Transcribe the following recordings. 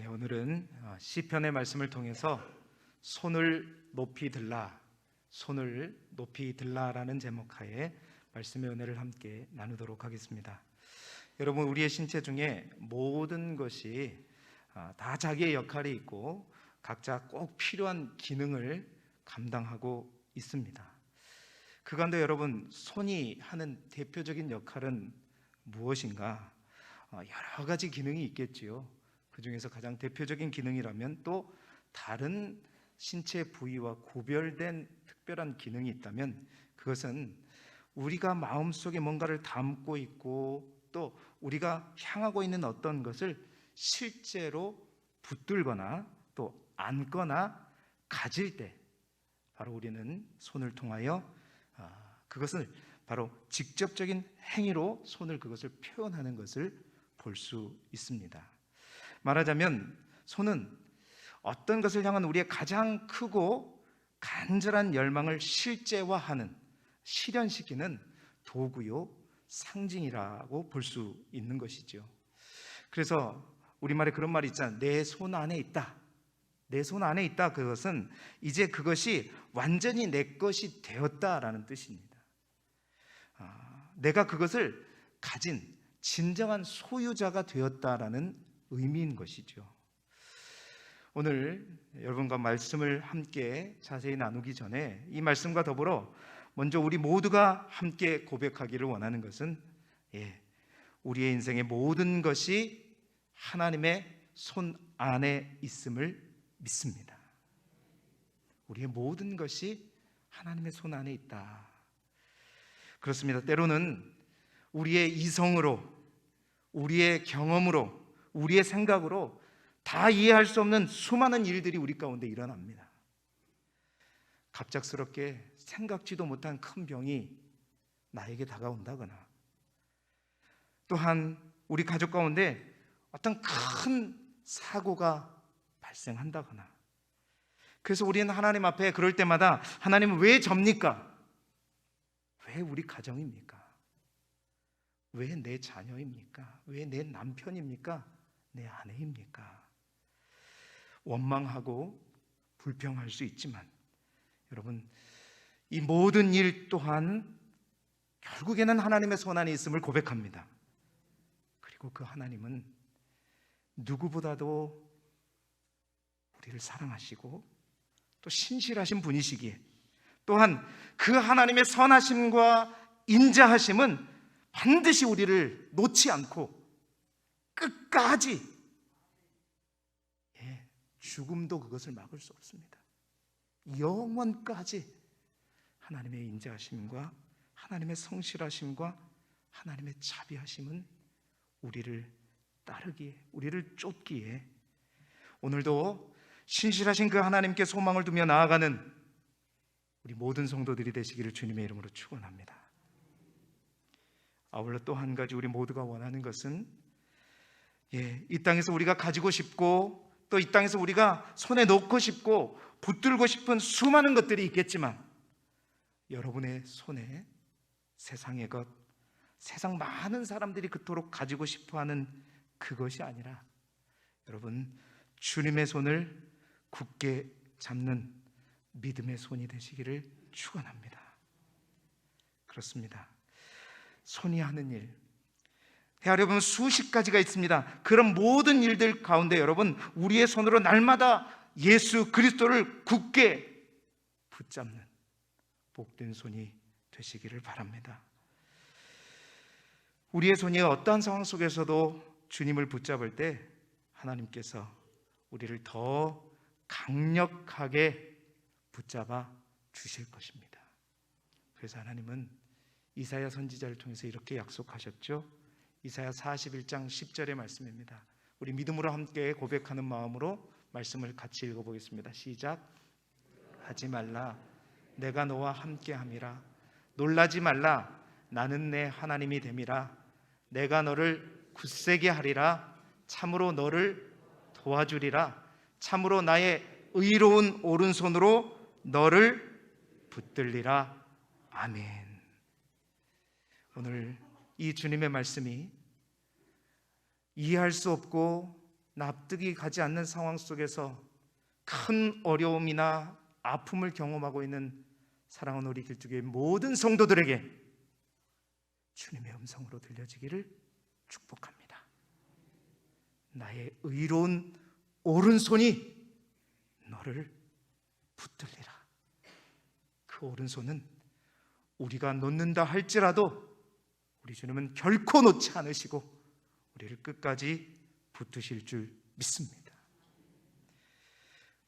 오늘은 시편의 말씀을 통해서 손을 높이 들라, 손을 높이 들라라는 제목하에 말씀의 은혜를 함께 나누도록 하겠습니다. 여러분, 우리의 신체 중에 모든 것이 다 자기의 역할이 있고 각자 꼭 필요한 기능을 감당하고 있습니다. 그 가운데 여러분, 손이 하는 대표적인 역할은 무엇인가? 여러 가지 기능이 있겠지요. 그 중에서 가장 대표적인 기능이라면 또 다른 신체 부위와 구별된 특별한 기능이 있다면 그것은 우리가 마음속에 뭔가를 담고 있고 또 우리가 향하고 있는 어떤 것을 실제로 붙들거나 또 안거나 가질 때 바로 우리는 손을 통하여 그것을 바로 직접적인 행위로 손을 그것을 표현하는 것을 볼 수 있습니다. 말하자면 손은 어떤 것을 향한 우리의 가장 크고 간절한 열망을 실제화하는, 실현시키는 도구요, 상징이라고 볼 수 있는 것이죠. 그래서 우리말에 그런 말이 있잖아요. 내 손 안에 있다. 내 손 안에 있다. 그것은 이제 그것이 완전히 내 것이 되었다라는 뜻입니다. 내가 그것을 가진 진정한 소유자가 되었다라는 의미인 것이죠. 오늘 여러분과 말씀을 함께 자세히 나누기 전에 이 말씀과 더불어 먼저 우리 모두가 함께 고백하기를 원하는 것은 우리의 인생의 모든 것이 하나님의 손 안에 있음을 믿습니다. 우리의 모든 것이 하나님의 손 안에 있다. 그렇습니다. 때로는 우리의 이성으로, 우리의 경험으로, 우리의 생각으로 다 이해할 수 없는 수많은 일들이 우리 가운데 일어납니다. 갑작스럽게 생각지도 못한 큰 병이 나에게 다가온다거나 또한 우리 가족 가운데 어떤 큰 사고가 발생한다거나 그래서 우리는 하나님 앞에 그럴 때마다 하나님은 왜 접니까? 왜 우리 가정입니까? 왜 내 자녀입니까? 왜 내 남편입니까? 내 아내입니까? 원망하고 불평할 수 있지만 여러분, 이 모든 일 또한 결국에는 하나님의 손 안에 있음을 고백합니다. 그리고 그 하나님은 누구보다도 우리를 사랑하시고 또 신실하신 분이시기에 또한 그 하나님의 선하심과 인자하심은 반드시 우리를 놓지 않고 끝까지 죽음도 그것을 막을 수 없습니다. 영원까지 하나님의 인자하심과 하나님의 성실하심과 하나님의 자비하심은 우리를 따르기에, 우리를 쫓기에 오늘도 신실하신 그 하나님께 소망을 두며 나아가는 우리 모든 성도들이 되시기를 주님의 이름으로 축원합니다. 아울러 또 한 가지 우리 모두가 원하는 것은 이 땅에서 우리가 가지고 싶고 또 이 땅에서 우리가 손에 놓고 싶고 붙들고 싶은 수많은 것들이 있겠지만 여러분의 손에 세상의 것, 세상 많은 사람들이 그토록 가지고 싶어하는 그것이 아니라 여러분 주님의 손을 굳게 잡는 믿음의 손이 되시기를 축원합니다. 그렇습니다. 손이 하는 일, 여러분 수십 가지가 있습니다. 그런 모든 일들 가운데 여러분 우리의 손으로 날마다 예수 그리스도를 굳게 붙잡는 복된 손이 되시기를 바랍니다. 우리의 손이 어떠한 상황 속에서도 주님을 붙잡을 때 하나님께서 우리를 더 강력하게 붙잡아 주실 것입니다. 그래서 하나님은 이사야 선지자를 통해서 이렇게 약속하셨죠. 이사야 41장 10절의 말씀입니다. 우리 믿음으로 함께 고백하는 마음으로 말씀을 같이 읽어보겠습니다. 시작. 하지 말라, 내가 너와 함께함이라. 놀라지 말라, 나는 내 하나님이 됨이라. 내가 너를 굳세게 하리라. 참으로 너를 도와주리라. 참으로 나의 의로운 오른손으로 너를 붙들리라. 아멘. 오늘 이 주님의 말씀이 이해할 수 없고 납득이 가지 않는 상황 속에서 큰 어려움이나 아픔을 경험하고 있는 사랑하는 우리 길쭉의 모든 성도들에게 주님의 음성으로 들려지기를 축복합니다. 나의 의로운 오른손이 너를 붙들리라. 그 오른손은 우리가 놓는다 할지라도 우리 주님은 결코 놓지 않으시고 우리를 끝까지 붙드실 줄 믿습니다.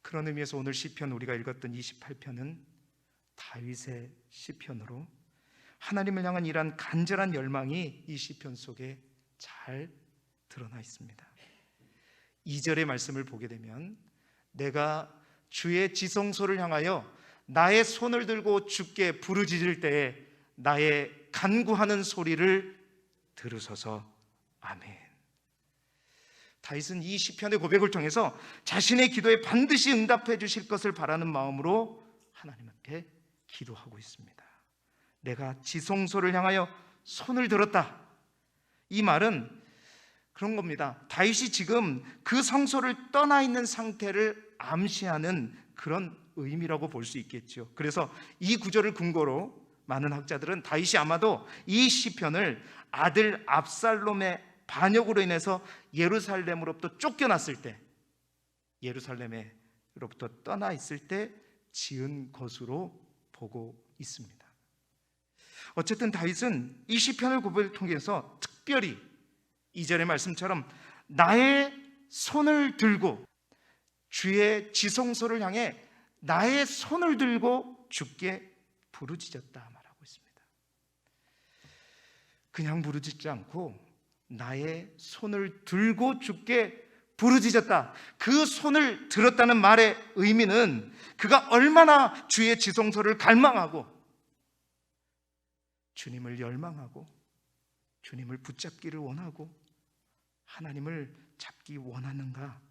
그런 의미에서 오늘 시편, 우리가 읽었던 28편은 다윗의 시편으로 하나님을 향한 이러한 간절한 열망이 이 시편 속에 잘 드러나 있습니다. 2절의 말씀을 보게 되면 내가 주의 지성소를 향하여 나의 손을 들고 주께 부르짖을 때에 나의 간구하는 소리를 들으소서. 아멘. 다윗은 이 시편의 고백을 통해서 자신의 기도에 반드시 응답해 주실 것을 바라는 마음으로 하나님 앞에 기도하고 있습니다. 내가 지성소를 향하여 손을 들었다. 이 말은 그런 겁니다. 다윗이 지금 그 성소를 떠나 있는 상태를 암시하는 그런 의미라고 볼 수 있겠죠. 그래서 이 구절을 근거로 많은 학자들은 다윗이 아마도 이 시편을 아들 압살롬의 반역으로 인해서 예루살렘으로부터 쫓겨났을 때, 예루살렘으로부터 떠나 있을 때 지은 것으로 보고 있습니다. 어쨌든 다윗은 이 시편을 고백을 통해서 특별히 2절의 말씀처럼 나의 손을 들고 주의 지성소를 향해 나의 손을 들고 주께 부르짖었다 말하고 있습니다. 그냥 부르짖지 않고 나의 손을 들고 주께 부르짖었다. 그 손을 들었다는 말의 의미는 그가 얼마나 주의 지성소를 갈망하고 주님을 열망하고 주님을 붙잡기를 원하고 하나님을 잡기 원하는가,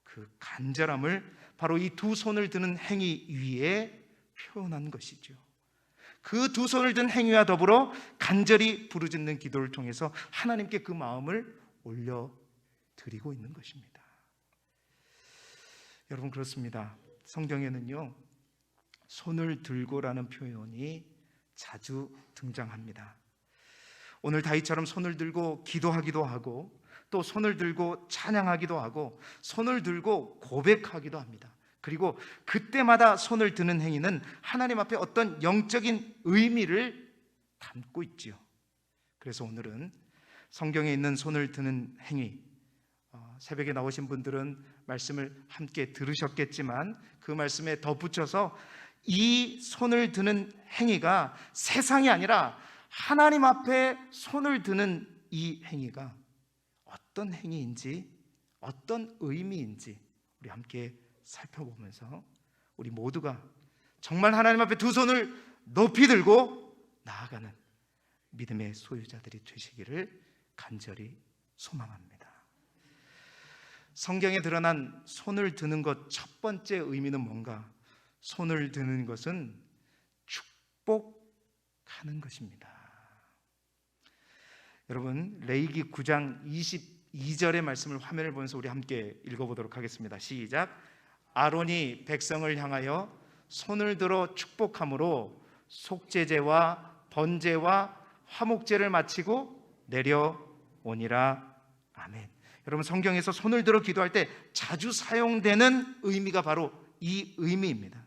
그 간절함을 바로 이 두 손을 드는 행위 위에 표현한 것이죠. 그 두 손을 든 행위와 더불어 간절히 부르짖는 기도를 통해서 하나님께 그 마음을 올려드리고 있는 것입니다. 여러분, 그렇습니다. 성경에는요, 손을 들고라는 표현이 자주 등장합니다. 오늘 다윗처럼 손을 들고 기도하기도 하고, 또 손을 들고 찬양하기도 하고, 손을 들고 고백하기도 합니다. 그리고 그때마다 손을 드는 행위는 하나님 앞에 어떤 영적인 의미를 담고 있지요. 그래서 오늘은 성경에 있는 손을 드는 행위, 새벽에 나오신 분들은 말씀을 함께 들으셨겠지만 그 말씀에 덧붙여서 이 손을 드는 행위가 세상이 아니라 하나님 앞에 손을 드는 이 행위가 어떤 행위인지, 어떤 의미인지 우리 함께 살펴보면서 우리 모두가 정말 하나님 앞에 두 손을 높이 들고 나아가는 믿음의 소유자들이 되시기를 간절히 소망합니다. 성경에 드러난 손을 드는 것 첫 번째 의미는 뭔가? 손을 드는 것은 축복하는 것입니다. 여러분, 레위기 9장 22절의 말씀을 화면을 보면서 우리 함께 읽어보도록 하겠습니다. 시작. 아론이 백성을 향하여 손을 들어 축복함으로 속죄제와 번제와 화목제를 마치고 내려오니라. 아멘. 여러분, 성경에서 손을 들어 기도할 때 자주 사용되는 의미가 바로 이 의미입니다.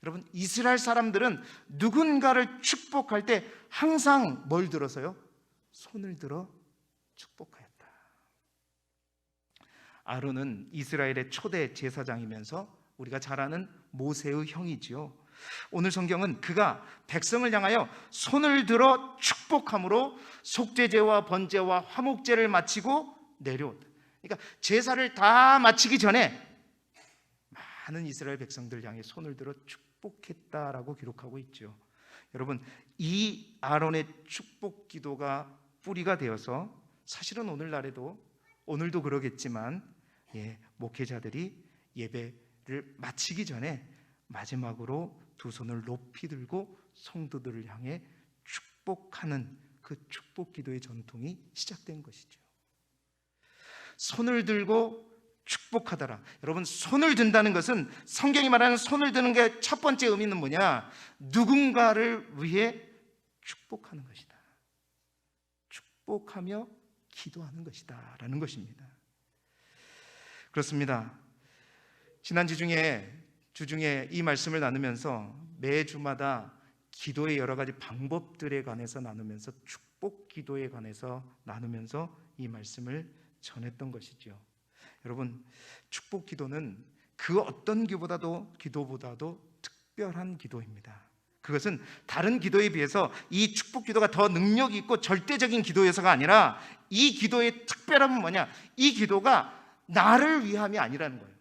여러분, 이스라엘 사람들은 누군가를 축복할 때 항상 뭘 들어서요? 손을 들어 축복하였다. 아론은 이스라엘의 초대 제사장이면서 우리가 잘 아는 모세의 형이지요. 오늘 성경은 그가 백성을 향하여 손을 들어 축복함으로 속죄제와 번제와 화목제를 마치고 내려온다. 그러니까 제사를 다 마치기 전에 많은 이스라엘 백성들 향해 손을 들어 축복했다라고 기록하고 있죠. 여러분, 이 아론의 축복 기도가 뿌리가 되어서 사실은 오늘도 그러겠지만 목회자들이 예배를 마치기 전에 마지막으로 두 손을 높이 들고 성도들을 향해 축복하는 그 축복 기도의 전통이 시작된 것이죠. 손을 들고 축복하더라. 여러분, 손을 든다는 것은, 성경이 말하는 손을 드는 게 첫 번째 의미는 뭐냐? 누군가를 위해 축복하는 것이다. 축복하며 기도하는 것이다 라는 것입니다. 그렇습니다. 지난 주중에 이 말씀을 나누면서 매주마다 기도의 여러 가지 방법들에 관해서 나누면서, 축복 기도에 관해서 나누면서 이 말씀을 전했던 것이죠. 여러분, 축복 기도는 그 어떤 기도보다도 특별한 기도입니다. 그것은 다른 기도에 비해서 이 축복 기도가 더 능력이 있고 절대적인 기도여서가 아니라, 이 기도의 특별함은 뭐냐? 이 기도가 나를 위함이 아니라는 거예요.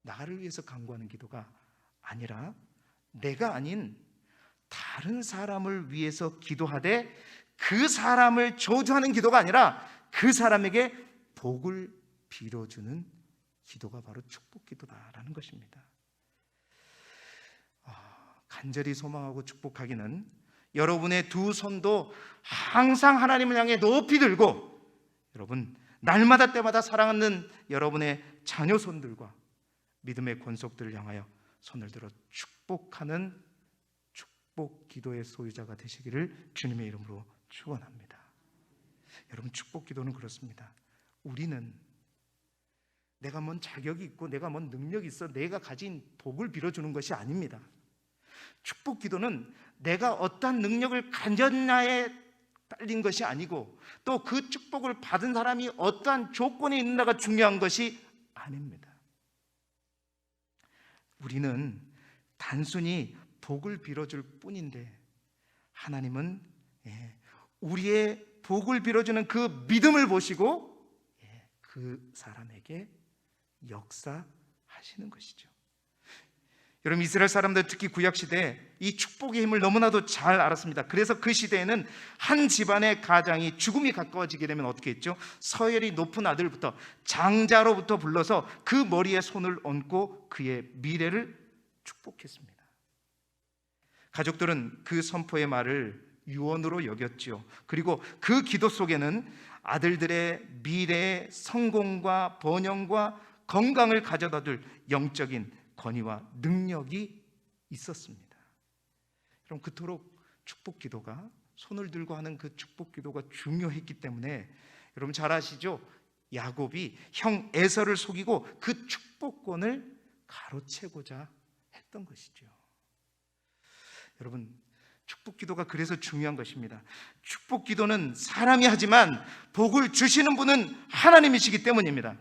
나를 위해서 간구하는 기도가 아니라, 내가 아닌 다른 사람을 위해서 기도하되 그 사람을 저주하는 기도가 아니라 그 사람에게 복을 빌어주는 기도가 바로 축복 기도다라는 것입니다. 간절히 소망하고 축복하기는, 여러분의 두 손도 항상 하나님을 향해 높이 들고, 여러분 날마다 때마다 사랑하는 여러분의 자녀 손들과 믿음의 권속들을 향하여 손을 들어 축복하는 축복 기도의 소유자가 되시기를 주님의 이름으로 축원합니다. 여러분, 축복 기도는 그렇습니다. 우리는 내가 뭔 자격이 있고 내가 뭔 능력이 있어 내가 가진 복을 빌어주는 것이 아닙니다. 축복 기도는 내가 어떠한 능력을 가졌냐에 딸린 것이 아니고, 또 그 축복을 받은 사람이 어떠한 조건에 있는가가 중요한 것이 아닙니다. 우리는 단순히 복을 빌어줄 뿐인데, 하나님은 우리의 복을 빌어주는 그 믿음을 보시고 그 사람에게 역사하시는 것이죠. 여러분, 이스라엘 사람들, 특히 구약시대에 이 축복의 힘을 너무나도 잘 알았습니다. 그래서 그 시대에는 한 집안의 가장이 죽음이 가까워지게 되면 어떻게 했죠? 서열이 높은 아들부터, 장자로부터 불러서 그 머리에 손을 얹고 그의 미래를 축복했습니다. 가족들은 그 선포의 말을 유언으로 여겼죠. 그리고 그 기도 속에는 아들들의 미래의 성공과 번영과 건강을 가져다줄 영적인 권위와 능력이 있었습니다. 그럼 그토록 축복 기도가, 손을 들고 하는 그 축복 기도가 중요했기 때문에, 여러분 잘 아시죠? 야곱이 형 에서를 속이고 그 축복권을 가로채고자 했던 것이죠. 여러분, 축복 기도가 그래서 중요한 것입니다. 축복 기도는 사람이 하지만 복을 주시는 분은 하나님이시기 때문입니다.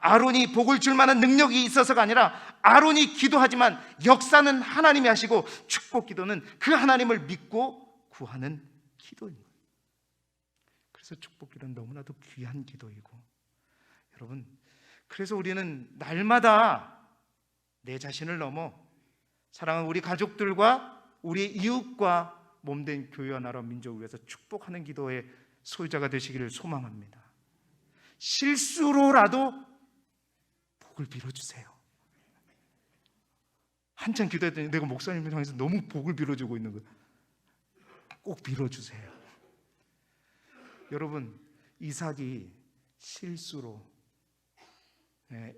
아론이 복을 줄 만한 능력이 있어서가 아니라, 아론이 기도하지만 역사는 하나님이 하시고, 축복 기도는 그 하나님을 믿고 구하는 기도인 거예요. 그래서 축복 기도는 너무나도 귀한 기도이고, 여러분, 그래서 우리는 날마다 내 자신을 넘어 사랑하는 우리 가족들과 우리 이웃과 몸된 교회와 나라 민족을 위해서 축복하는 기도의 소유자가 되시기를 소망합니다. 실수로라도 복을 빌어주세요. 한참 기도했더니 내가 목사님을 향해서 너무 복을 빌어주고 있는 거예요. 꼭 빌어주세요. 여러분, 이삭이 실수로,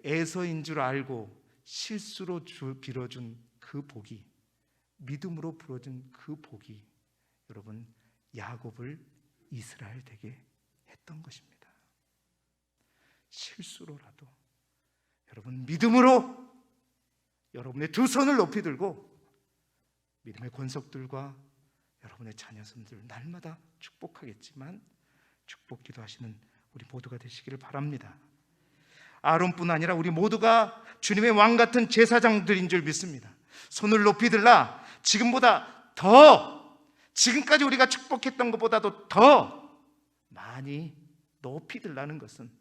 에서인 줄 알고 실수로 빌어준 그 복이, 믿음으로 빌어준 그 복이, 여러분 야곱을 이스라엘 되게 했던 것입니다. 실수로라도 여러분 믿음으로 여러분의 두 손을 높이 들고 믿음의 권속들과 여러분의 자녀손들 날마다 축복하겠지만 축복 기도하시는 우리 모두가 되시기를 바랍니다. 아론뿐 아니라 우리 모두가 주님의 왕 같은 제사장들인 줄 믿습니다. 손을 높이 들라, 지금보다 더, 지금까지 우리가 축복했던 것보다도 더 많이 높이 들라는 것은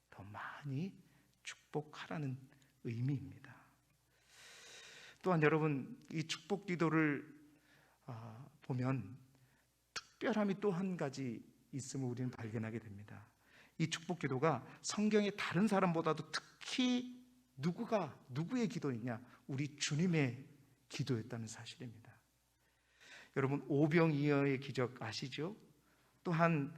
더 많이 축복하라는 의미입니다. 또한 여러분, 이 축복 기도를 보면 특별함이 또 한 가지 있음을 우리는 발견하게 됩니다. 이 축복 기도가 성경의 다른 사람보다도 특히 누구의 기도이냐? 우리 주님의 기도였다는 사실입니다. 여러분, 오병이어의 기적 아시죠? 또한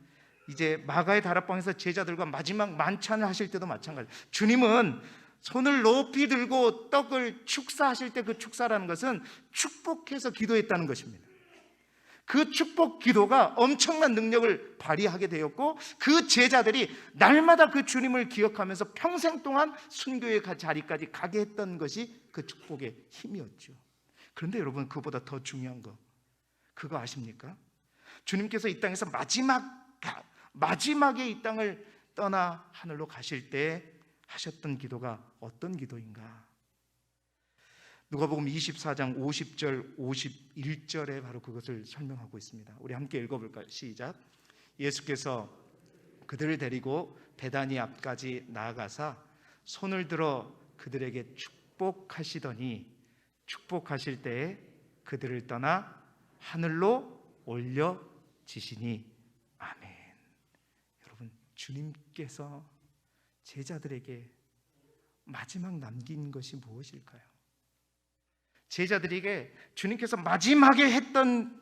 이제 마가의 다락방에서 제자들과 마지막 만찬을 하실 때도 마찬가지예요. 주님은 손을 높이 들고 떡을 축사하실 때 그 축사라는 것은 축복해서 기도했다는 것입니다. 그 축복 기도가 엄청난 능력을 발휘하게 되었고, 그 제자들이 날마다 그 주님을 기억하면서 평생 동안 순교의 자리까지 가게 했던 것이 그 축복의 힘이었죠. 그런데 여러분, 그보다 더 중요한 거 그거 아십니까? 주님께서 이 땅에서 마지막에 이 땅을 떠나 하늘로 가실 때 하셨던 기도가 어떤 기도인가? 누가복음 24장 50절 51절에 바로 그것을 설명하고 있습니다. 우리 함께 읽어볼까요? 시작. 예수께서 그들을 데리고 베다니 앞까지 나아가사 손을 들어 그들에게 축복하시더니 축복하실 때에 그들을 떠나 하늘로 올려지시니 아멘. 여러분, 주님께서 제자들에게 마지막 남긴 것이 무엇일까요? 제자들에게 주님께서 마지막에 했던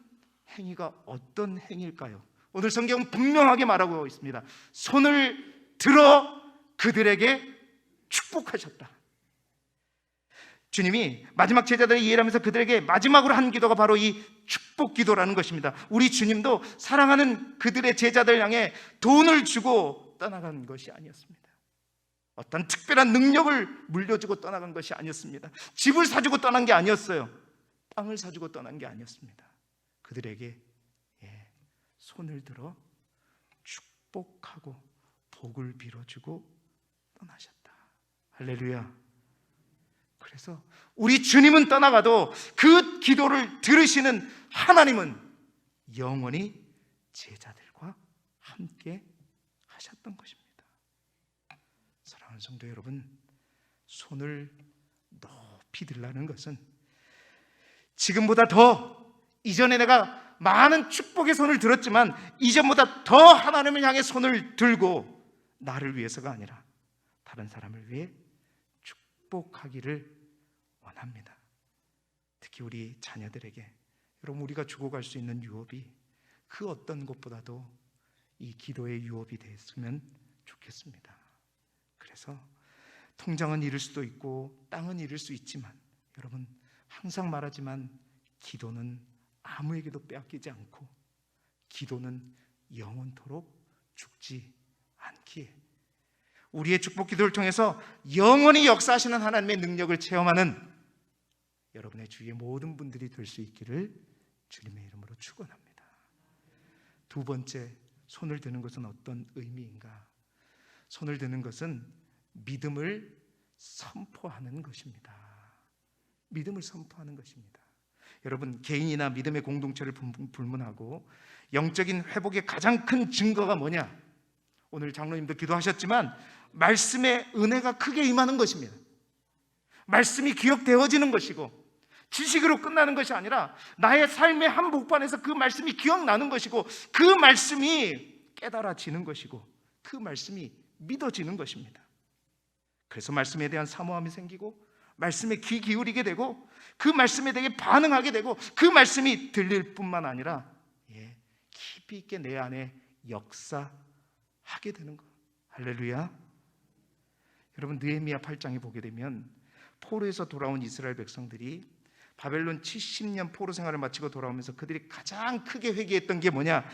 행위가 어떤 행위일까요? 오늘 성경은 분명하게 말하고 있습니다. 손을 들어 그들에게 축복하셨다. 주님이 마지막 제자들을 이해하면서 그들에게 마지막으로 한 기도가 바로 이 축복 기도라는 것입니다. 우리 주님도 사랑하는 그들의 제자들 향해 돈을 주고 떠나간 것이 아니었습니다. 어떤 특별한 능력을 물려주고 떠나간 것이 아니었습니다. 집을 사주고 떠난 게 아니었어요. 땅을 사주고 떠난 게 아니었습니다. 그들에게 손을 들어 축복하고 복을 빌어주고 떠나셨다. 할렐루야. 그래서 우리 주님은 떠나가도 그 기도를 들으시는 하나님은 영원히 제자들과 함께 하셨던 것입니다. 사랑하는 성도 여러분, 손을 높이 들라는 것은 지금보다 더, 이전에 내가 많은 축복의 손을 들었지만 이전보다 더 하나님을 향해 손을 들고 나를 위해서가 아니라 다른 사람을 위해 축복하기를 원합니다. 특히 우리 자녀들에게, 여러분, 우리가 주고 갈 수 있는 유업이 그 어떤 것보다도 이 기도의 유업이 됐으면 좋겠습니다. 그래서 통장은 잃을 수도 있고 땅은 잃을 수 있지만, 여러분, 항상 말하지만 기도는 아무에게도 빼앗기지 않고 기도는 영원토록 죽지 않기에 우리의 축복 기도를 통해서 영원히 역사하시는 하나님의 능력을 체험하는 여러분의 주위의 모든 분들이 될 수 있기를 주님의 이름으로 축원합니다. 두 번째, 손을 드는 것은 어떤 의미인가? 손을 드는 것은 믿음을 선포하는 것입니다. 믿음을 선포하는 것입니다. 여러분, 개인이나 믿음의 공동체를 불문하고 영적인 회복의 가장 큰 증거가 뭐냐? 오늘 장로님도 기도하셨지만 말씀의 은혜가 크게 임하는 것입니다. 말씀이 기억되어지는 것이고, 지식으로 끝나는 것이 아니라 나의 삶의 한 복판에서 그 말씀이 기억나는 것이고, 그 말씀이 깨달아지는 것이고, 그 말씀이 믿어지는 것입니다. 그래서 말씀에 대한 사모함이 생기고, 말씀에 귀 기울이게 되고, 그 말씀에 대해 반응하게 되고, 그 말씀이 들릴 뿐만 아니라 깊이 있게 내 안에 역사하게 되는 것. 할렐루야. 여러분, 느헤미야 8장에 보게 되면 포로에서 돌아온 이스라엘 백성들이 바벨론 70년 포로 생활을 마치고 돌아오면서 그들이 가장 크게 회개했던 게 뭐냐?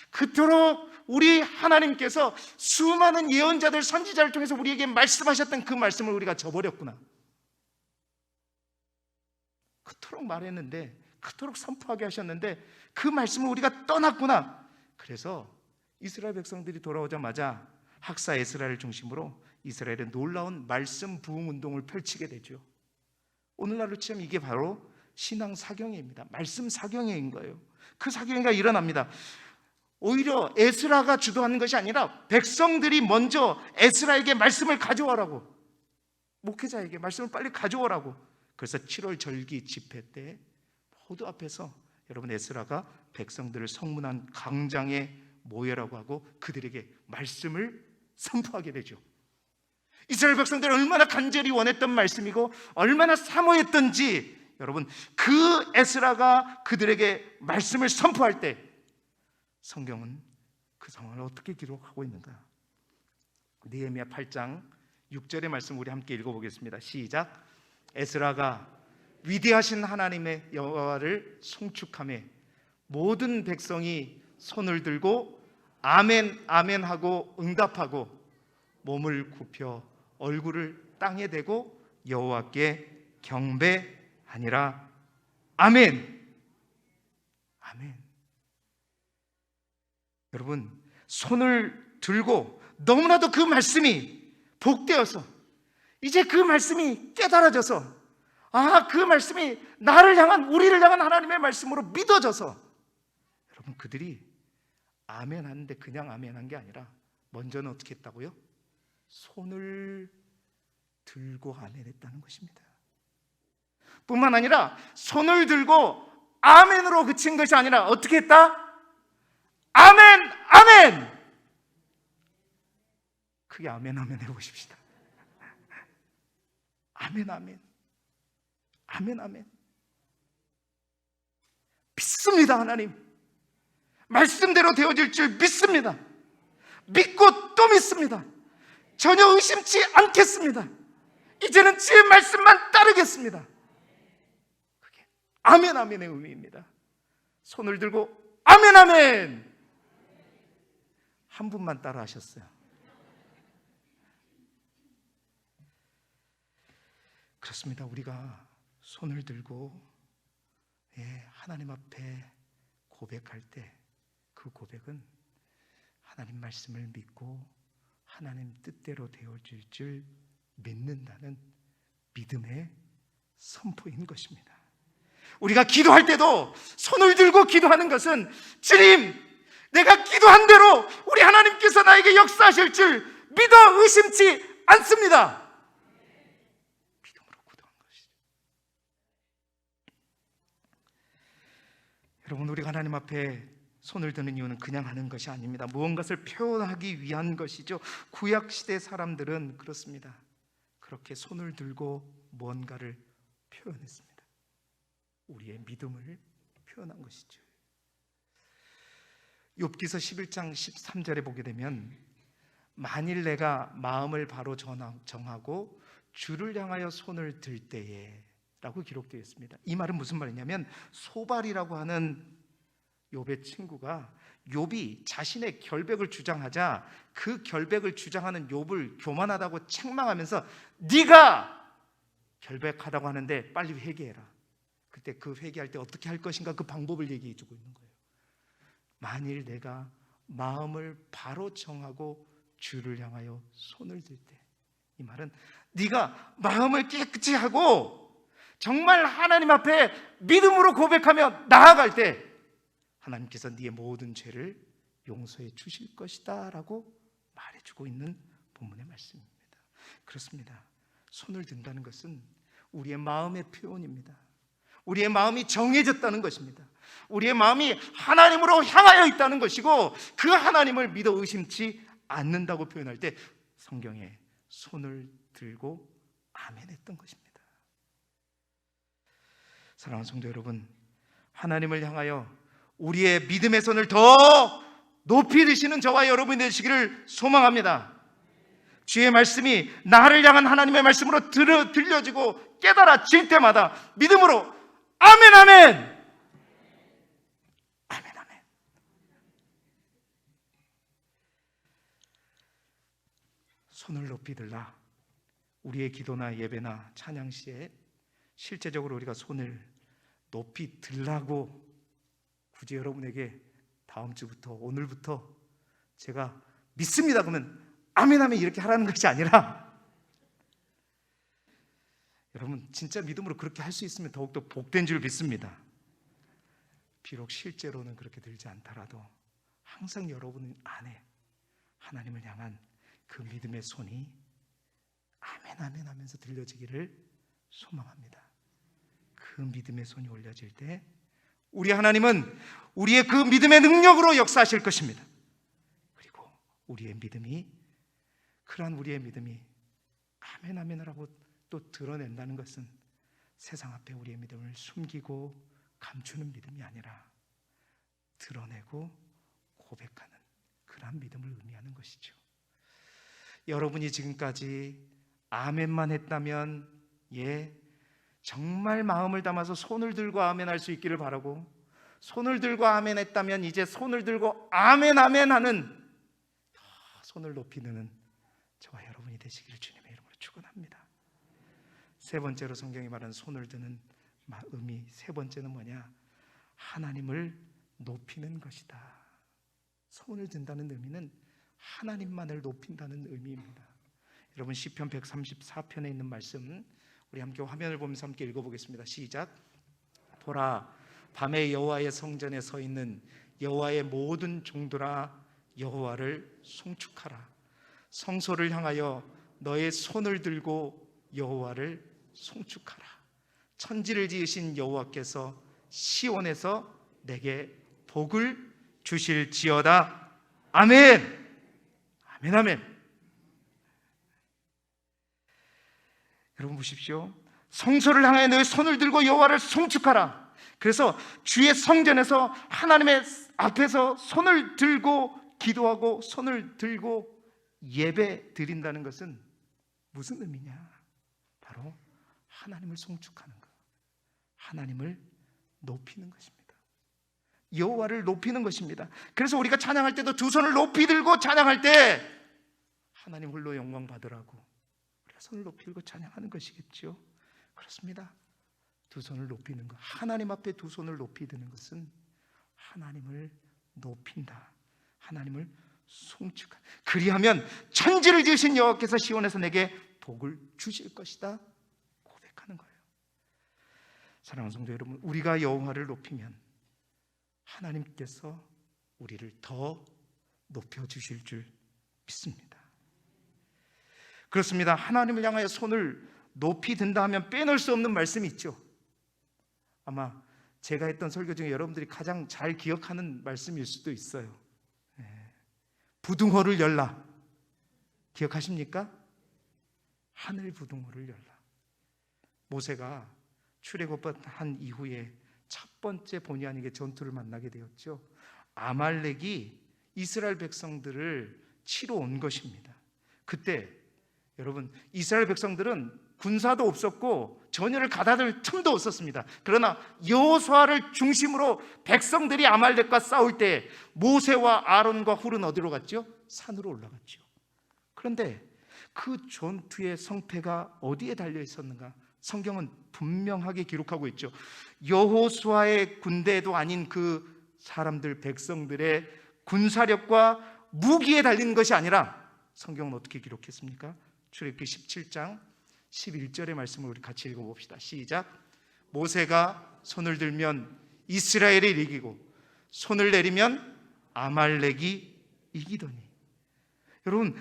그토록 우리 하나님께서 수많은 예언자들, 선지자를 통해서 우리에게 말씀하셨던 그 말씀을 우리가 저버렸구나. 그토록 말했는데, 그토록 선포하게 하셨는데 그 말씀을 우리가 떠났구나. 그래서 이스라엘 백성들이 돌아오자마자 학사 에스라를 중심으로 이스라엘은 놀라운 말씀 부흥 운동을 펼치게 되죠. 오늘날로 치면 이게 바로 신앙 사경회입니다. 말씀 사경회인 거예요. 그 사경회가 일어납니다. 오히려 에스라가 주도하는 것이 아니라 백성들이 먼저 에스라에게 말씀을 가져오라고, 목회자에게 말씀을 빨리 가져오라고. 그래서 7월 절기 집회 때 모두 앞에서 여러분, 에스라가 백성들을 성문안 광장에 모여라고 하고 그들에게 말씀을 선포하게 되죠. 이스라엘 백성들이 얼마나 간절히 원했던 말씀이고 얼마나 사모했던지, 여러분, 그 에스라가 그들에게 말씀을 선포할 때 성경은 그 상황을 어떻게 기록하고 있는가? 느헤미야 8장 6절의 말씀 우리 함께 읽어보겠습니다. 시작. 에스라가 위대하신 하나님의 여호와를 송축하며 모든 백성이 손을 들고 아멘 아멘 하고 응답하고 몸을 굽혀 얼굴을 땅에 대고 여호와께 경배하니라. 아멘. 아멘. 여러분, 손을 들고 너무나도 그 말씀이 복되어서 이제 그 말씀이 깨달아져서 그 말씀이 나를 향한, 우리를 향한 하나님의 말씀으로 믿어져서 여러분, 그들이 아멘 하는데 그냥 아멘 한 게 아니라 먼저는 어떻게 했다고요? 손을 들고 아멘 했다는 것입니다. 뿐만 아니라 손을 들고 아멘으로 그친 것이 아니라 어떻게 했다? 아멘 아멘. 크게 아멘 아멘 해보십시다. 아멘 아멘 아멘 아멘. 믿습니다. 하나님 말씀대로 되어질 줄 믿습니다. 믿고 또 믿습니다. 전혀 의심치 않겠습니다. 이제는 주의 말씀만 따르겠습니다. 그게 아멘 아멘의 의미입니다. 손을 들고 아멘 아멘. 한 분만 따라 하셨어요. 그렇습니다. 우리가 손을 들고 하나님 앞에 고백할 때 그 고백은 하나님 말씀을 믿고 하나님 뜻대로 되어질 줄 믿는다는 믿음의 선포인 것입니다. 우리가 기도할 때도 손을 들고 기도하는 것은 주님, 내가 기도한 대로 우리 하나님께서 나에게 역사하실 줄 믿어 의심치 않습니다. 믿음으로 기도한 것이죠. 여러분, 우리가 하나님 앞에 손을 드는 이유는 그냥 하는 것이 아닙니다. 무언가를 표현하기 위한 것이죠. 구약시대 사람들은 그렇습니다. 그렇게 손을 들고 무언가를 표현했습니다. 우리의 믿음을 표현한 것이죠. 욥기서 11장 13절에 보게 되면 만일 내가 마음을 바로 정하고 주를 향하여 손을 들 때에 라고 기록되어 있습니다. 이 말은 무슨 말이냐면 소발이라고 하는 욥의 친구가 욥이 자신의 결백을 주장하자 그 결백을 주장하는 욥을 교만하다고 책망하면서 네가 결백하다고 하는데 빨리 회개해라. 그때 그 회개할 때 어떻게 할 것인가 그 방법을 얘기해 주고 있는 거예요. 만일 내가 마음을 바로 정하고 주를 향하여 손을 들 때, 이 말은 네가 마음을 깨끗이 하고 정말 하나님 앞에 믿음으로 고백하며 나아갈 때 하나님께서 네의 모든 죄를 용서해 주실 것이다 라고 말해주고 있는 본문의 말씀입니다. 그렇습니다. 손을 든다는 것은 우리의 마음의 표현입니다. 우리의 마음이 정해졌다는 것입니다. 우리의 마음이 하나님으로 향하여 있다는 것이고 그 하나님을 믿어 의심치 않는다고 표현할 때 성경에 손을 들고 아멘 했던 것입니다. 사랑하는 성도 여러분, 하나님을 향하여 우리의 믿음의 손을 더 높이 드시는 저와 여러분이 되시기를 소망합니다. 주의 말씀이 나를 향한 하나님의 말씀으로 들려지고 깨달아질 때마다 믿음으로 아멘 아멘 아멘 아멘. 손을 높이 들라. 우리의 기도나 예배나 찬양 시에 실제적으로 우리가 손을 높이 들라고 굳이 여러분에게 다음 주부터 오늘부터 제가 믿습니다 그러면 아멘 아멘 이렇게 하라는 것이 아니라 여러분 진짜 믿음으로 그렇게 할 수 있으면 더욱더 복된 줄 믿습니다. 비록 실제로는 그렇게 들지 않더라도 항상 여러분 안에 하나님을 향한 그 믿음의 손이 아멘 아멘 하면서 들려지기를 소망합니다. 그 믿음의 손이 올려질 때 우리 하나님은 우리의 그 믿음의 능력으로 역사하실 것입니다. 그리고 우리의 믿음이, 그러한 우리의 믿음이 아멘 아멘 하고 또 드러낸다는 것은 세상 앞에 우리의 믿음을 숨기고 감추는 믿음이 아니라 드러내고 고백하는 그러한 믿음을 의미하는 것이죠. 여러분이 지금까지 아멘만 했다면 정말 마음을 담아서 손을 들고 아멘할 수 있기를 바라고, 손을 들고 아멘 했다면 이제 손을 들고 아멘 아멘 하는, 손을 높이 드는 저와 여러분이 되시기를 주님의 이름으로 축원합니다. 세 번째로 성경이 말하는 손을 드는 의미, 세 번째는 뭐냐? 하나님을 높이는 것이다. 손을 든다는 의미는 하나님만을 높인다는 의미입니다. 여러분, 시편 134편에 있는 말씀 우리 함께 화면을 보면서 함께 읽어보겠습니다. 시작. 보라, 밤에 여호와의 성전에 서 있는 여호와의 모든 종들아, 여호와를 송축하라. 성소를 향하여 너의 손을 들고 여호와를 송축하라. 천지를 지으신 여호와께서 시온에서 내게 복을 주실지어다. 아멘. 아멘 아멘. 여러분 보십시오. 성소를 향해 너의 손을 들고 여호와를 송축하라. 그래서 주의 성전에서 하나님의 앞에서 손을 들고 기도하고 손을 들고 예배 드린다는 것은 무슨 의미냐? 바로 하나님을 송축하는 것, 하나님을 높이는 것입니다. 여호와를 높이는 것입니다. 그래서 우리가 찬양할 때도 두 손을 높이 들고 찬양할 때 하나님 홀로 영광 받으라고 우리가 손을 높이 들고 찬양하는 것이겠죠. 그렇습니다. 두 손을 높이는 것, 하나님 앞에 두 손을 높이 드는 것은 하나님을 높인다, 하나님을 송축한다. 그리하면 천지를 지으신 여호와께서 시온에서 내게 복을 주실 것이다 고백하는 거예요. 사랑하는 성도 여러분, 우리가 여호와를 높이면 하나님께서 우리를 더 높여주실 줄 믿습니다. 그렇습니다. 하나님을 향하여 손을 높이 든다 하면 빼놓을 수 없는 말씀이 있죠. 아마 제가 했던 설교 중에 여러분들이 가장 잘 기억하는 말씀일 수도 있어요. 부둥호를 열라. 기억하십니까? 하늘 부둥호를 열라. 모세가 출애굽한 이후에 첫 번째 본의 아니게 전투를 만나게 되었죠. 아말렉이 이스라엘 백성들을 치러 온 것입니다. 그때 여러분, 이스라엘 백성들은 군사도 없었고 전열을 가다듬을 틈도 없었습니다. 그러나 여호수아를 중심으로 백성들이 아말렉과 싸울 때 모세와 아론과 훌은 어디로 갔죠? 산으로 올라갔죠. 그런데 그 전투의 성패가 어디에 달려 있었는가? 성경은 분명하게 기록하고 있죠. 여호수아의 군대도 아닌 그 사람들, 백성들의 군사력과 무기에 달린 것이 아니라 성경은 어떻게 기록했습니까? 출애굽기 17장 11절의 말씀을 우리 같이 읽어봅시다. 시작. 모세가 손을 들면 이스라엘이 이기고 손을 내리면 아말렉이 이기더니. 여러분,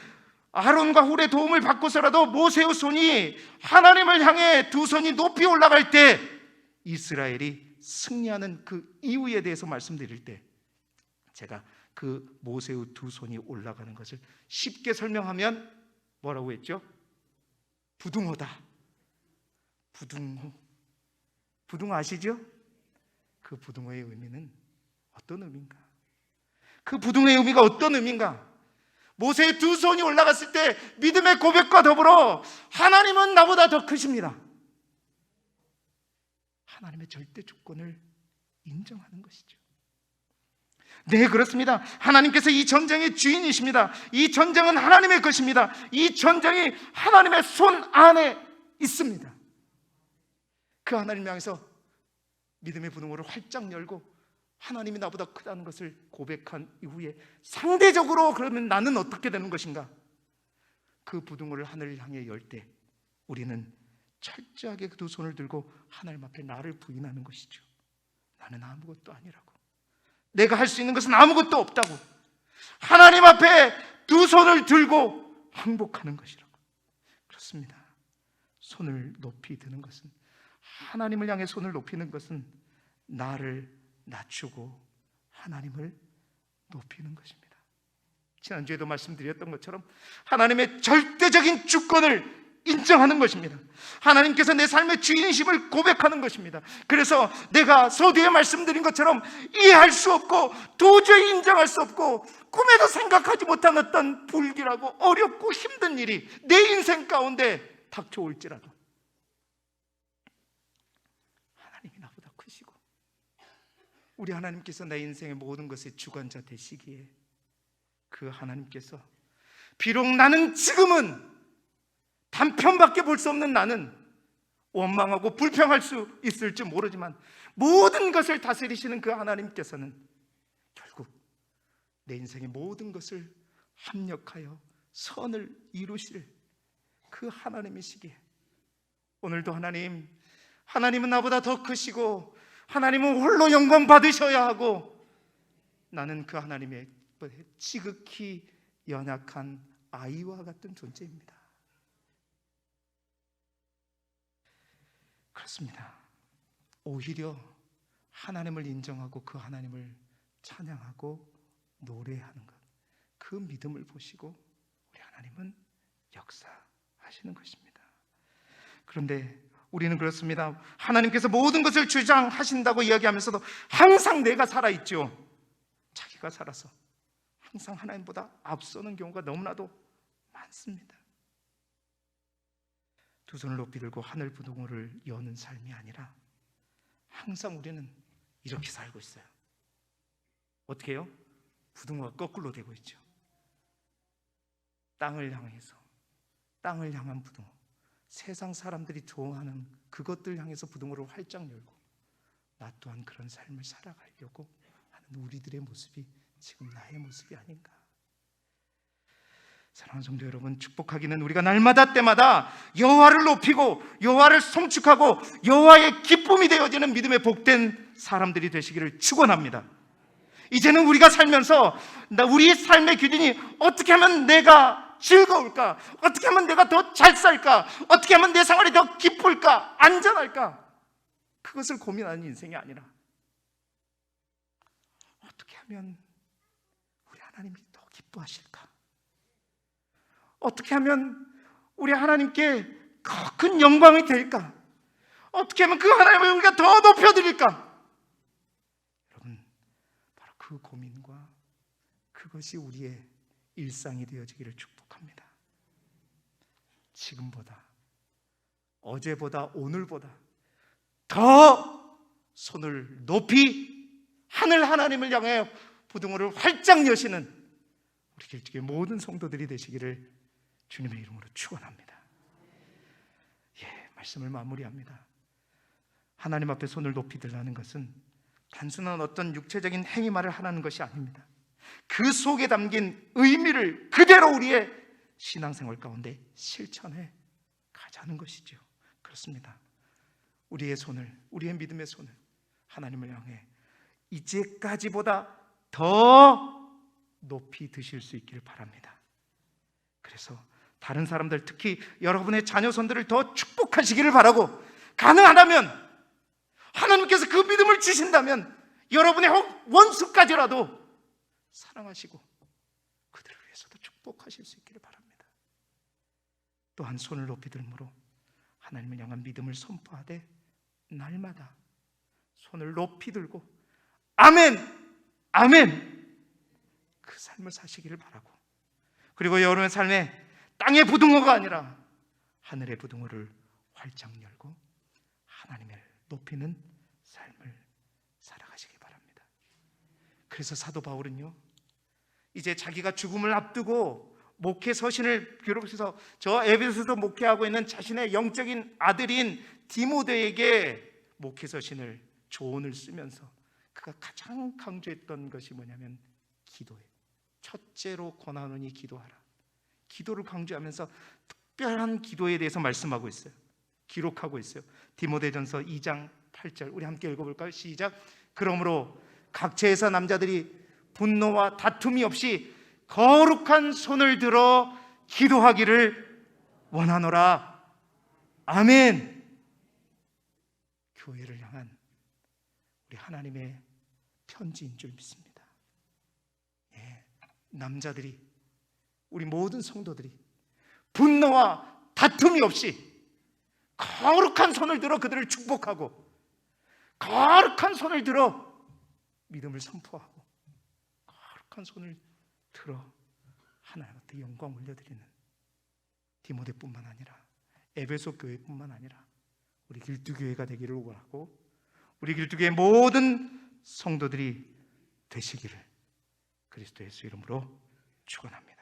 아론과 훌의 도움을 받고서라도 모세의 손이 하나님을 향해 두 손이 높이 올라갈 때 이스라엘이 승리하는 그 이유에 대해서 말씀드릴 때 제가 그 모세의 두 손이 올라가는 것을 쉽게 설명하면 뭐라고 했죠? 부둥호다. 부둥호. 부둥호 아시죠? 그 부둥호의 의미는 어떤 의미인가? 그 부둥호의 의미가 어떤 의미인가? 모세의 두 손이 올라갔을 때 믿음의 고백과 더불어 하나님은 나보다 더 크십니다. 하나님의 절대 주권을 인정하는 것이죠. 네, 그렇습니다. 하나님께서 이 전쟁의 주인이십니다. 이 전쟁은 하나님의 것입니다. 이 전쟁이 하나님의 손 안에 있습니다. 그 하나님 향해서 믿음의 부둥호를 활짝 열고 하나님이 나보다 크다는 것을 고백한 이후에 상대적으로 그러면 나는 어떻게 되는 것인가? 그 부둥호를 하늘을 향해 열 때 우리는 철저하게 그 두 손을 들고 하나님 앞에 나를 부인하는 것이죠. 나는 아무것도 아니라고, 내가 할 수 있는 것은 아무것도 없다고, 하나님 앞에 두 손을 들고 항복하는 것이라고. 그렇습니다. 손을 높이 드는 것은, 하나님을 향해 손을 높이는 것은 나를 낮추고 하나님을 높이는 것입니다. 지난주에도 말씀드렸던 것처럼 하나님의 절대적인 주권을 인정하는 것입니다. 하나님께서 내 삶의 주인이심을 고백하는 것입니다. 그래서 내가 서두에 말씀드린 것처럼 이해할 수 없고 도저히 인정할 수 없고 꿈에도 생각하지 못한 어떤 불길하고 어렵고 힘든 일이 내 인생 가운데 닥쳐올지라도 하나님이 나보다 크시고 우리 하나님께서 내 인생의 모든 것의 주관자 되시기에 그 하나님께서 비록 나는 지금은 단편밖에 볼 수 없는 나는 원망하고 불평할 수 있을지 모르지만 모든 것을 다스리시는 그 하나님께서는 결국 내 인생의 모든 것을 합력하여 선을 이루실 그 하나님이시기에 오늘도 하나님은 나보다 더 크시고 하나님은 홀로 영광 받으셔야 하고 나는 그 하나님의 지극히 연약한 아이와 같은 존재입니다. 그렇습니다. 오히려 하나님을 인정하고 그 하나님을 찬양하고 노래하는 것, 그 믿음을 보시고 우리 하나님은 역사하시는 것입니다. 그런데 우리는 그렇습니다. 하나님께서 모든 것을 주장하신다고 이야기하면서도 항상 내가 살아있죠. 자기가 살아서 항상 하나님보다 앞서는 경우가 너무나도 많습니다. 두 손을 높이 들고 하늘 부동호를 여는 삶이 아니라 항상 우리는 이렇게 살고 있어요. 어떻게 해요? 부동호가 거꾸로 되고 있죠. 땅을 향한 부동호, 세상 사람들이 좋아하는 그것들 향해서 부동호를 활짝 열고 나 또한 그런 삶을 살아가려고 하는 우리들의 모습이 지금 나의 모습이 아닌가. 사랑하는 성도 여러분, 축복하기는 우리가 날마다 때마다 여호와를 높이고 여호와를 송축하고 여호와의 기쁨이 되어지는 믿음의 복된 사람들이 되시기를 축원합니다. 이제는 우리가 살면서 우리 삶의 기준이 어떻게 하면 내가 즐거울까? 어떻게 하면 내가 더 잘 살까? 어떻게 하면 내 생활이 더 기쁠까? 안전할까? 그것을 고민하는 인생이 아니라 어떻게 하면 우리 하나님이 더 기뻐하실까? 어떻게 하면 우리 하나님께 더 큰 영광이 될까? 어떻게 하면 그 하나님을 우리가 더 높여드릴까? 여러분, 바로 그 고민과 그것이 우리의 일상이 되어지기를 축복합니다. 지금보다, 어제보다, 오늘보다 더 손을 높이 하늘 하나님을 향해 부동호를 활짝 여시는 우리 길쭉의 모든 성도들이 되시기를 주님의 이름으로 축원합니다. 말씀을 마무리합니다. 하나님 앞에 손을 높이 들라는 것은 단순한 어떤 육체적인 행위만을 하라는 것이 아닙니다. 그 속에 담긴 의미를 그대로 우리의 신앙생활 가운데 실천해 가자는 것이죠. 그렇습니다. 우리의 믿음의 손을 하나님을 향해 이제까지보다 더 높이 드실 수 있기를 바랍니다. 그래서 다른 사람들, 특히 여러분의 자녀손들을 더 축복하시기를 바라고, 가능하다면 하나님께서 그 믿음을 주신다면 여러분의 원수까지라도 사랑하시고 그들을 위해서도 축복하실 수 있기를 바랍니다. 또한 손을 높이 들므로 하나님을 향한 믿음을 선포하되 날마다 손을 높이 들고 아멘, 아멘 그 삶을 사시기를 바라고, 그리고 여러분의 삶에 땅의 부동호가 아니라 하늘의 부동호를 활짝 열고 하나님을 높이는 삶을 살아가시기 바랍니다. 그래서 사도 바울은요, 이제 자기가 죽음을 앞두고 목회 서신을 비롯해서 저 에베소서 목회하고 있는 자신의 영적인 아들인 디모데에게 목회 서신을 조언을 쓰면서 그가 가장 강조했던 것이 뭐냐면 기도예요. 첫째로 권하노니 기도하라. 기도를 강조하면서 특별한 기도에 대해서 말씀하고 있어요. 기록하고 있어요. 디모데전서 2장 8절 우리 함께 읽어볼까요? 시작. 그러므로 각처에서 남자들이 분노와 다툼이 없이 거룩한 손을 들어 기도하기를 원하노라. 아멘. 교회를 향한 우리 하나님의 편지인 줄 믿습니다. 남자들이, 우리 모든 성도들이 분노와 다툼이 없이 거룩한 손을 들어 그들을 축복하고, 거룩한 손을 들어 믿음을 선포하고, 거룩한 손을 들어 하나님한테 영광 올려드리는 디모데뿐만 아니라 에베소 교회뿐만 아니라 우리 길두교회가 되기를 원하고, 우리 길두교회 모든 성도들이 되시기를 그리스도 예수 이름으로 축원합니다.